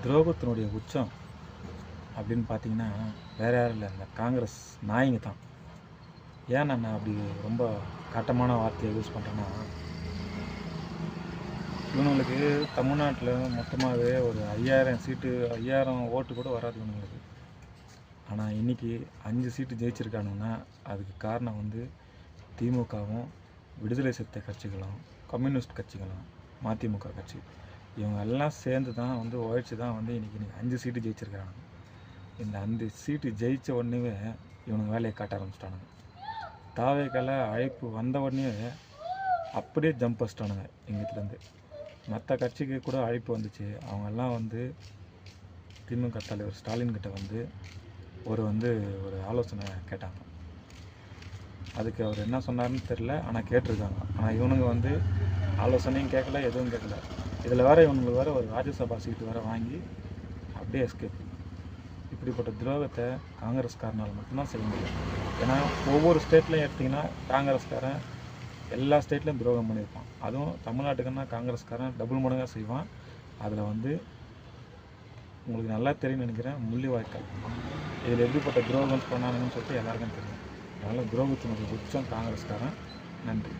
துரோகத்தினுடைய உச்சம் அப்படின்னு பார்த்தீங்கன்னா வேறு யாரும் இல்லை, இந்த காங்கிரஸ் நாய்ங்க தான். ஏன் நான் அப்படி ரொம்ப காட்டமான வார்த்தையை யூஸ் பண்ணுறேன்னா, இவனுங்களுக்கு தமிழ்நாட்டில் மொத்தமாகவே ஒரு 5000 சீட்டு 5000 ஓட்டு கூட வராது இவனுங்களுக்கு. ஆனால் இன்றைக்கி 5 சீட்டு ஜெயிச்சிருக்கானுங்கன்னா அதுக்கு காரணம் திமுகவும் விடுதலை சிறுத்தை கட்சிகளும் கம்யூனிஸ்ட் கட்சிகளும் மதிமுக கட்சி இவங்க எல்லாம் சேர்ந்து தான் உழைச்சி தான் இன்றைக்கி 5 சீட்டு ஜெயிச்சிருக்கிறானுங்க. இந்த 5 சீட்டு ஜெயித்த உடனே இவனுங்க வேலையை காட்ட ஆரம்பிச்சிட்டானுங்க. தாவேக்கால அழைப்பு வந்த உடனே அப்படியே ஜம்ப் வச்சிட்டானுங்க. எங்கிட்டேருந்து மற்ற கட்சிக்கு கூட அழைப்பு வந்துச்சு. அவங்கெல்லாம் திமுக தலைவர் ஸ்டாலின் கிட்ட ஒரு ஆலோசனை கேட்டாங்க. அதுக்கு அவர் என்ன சொன்னார்னு தெரில, ஆனால் கேட்டிருக்காங்க. ஆனால் இவனுங்க ஆலோசனையும் கேட்கல, எதுவும் கேட்கல. இதில் வேறு இவனுங்களுக்கு வேறு ஒரு ராஜ்யசபா சீட்டு வேறு வாங்கி அப்படியே எஸ்கேப். இப்படிப்பட்ட துரோகத்தை காங்கிரஸ்காரனால் மட்டும்தான் செய்ய முடியும். ஏன்னா ஒவ்வொரு ஸ்டேட்லையும் எடுத்திங்கன்னா காங்கிரஸ்காரன் எல்லா ஸ்டேட்லையும் துரோகம் பண்ணியிருப்பான். அதுவும் தமிழ்நாட்டுக்குன்னா காங்கிரஸ்காரன் டபுள் மடங்காக செய்வான். அதில் உங்களுக்கு நல்லா தெரியும்னு நினைக்கிறேன், முள்ளிவாய்க்கால். இதில் எப்படிப்பட்ட துரோகம் பண்ணானுங்கன்னு சொல்லிட்டு எல்லாருக்கும் தெரியும். அதனால் துரோகத்தினுடைய உச்சம் காங்கிரஸ்காரன். நன்றி.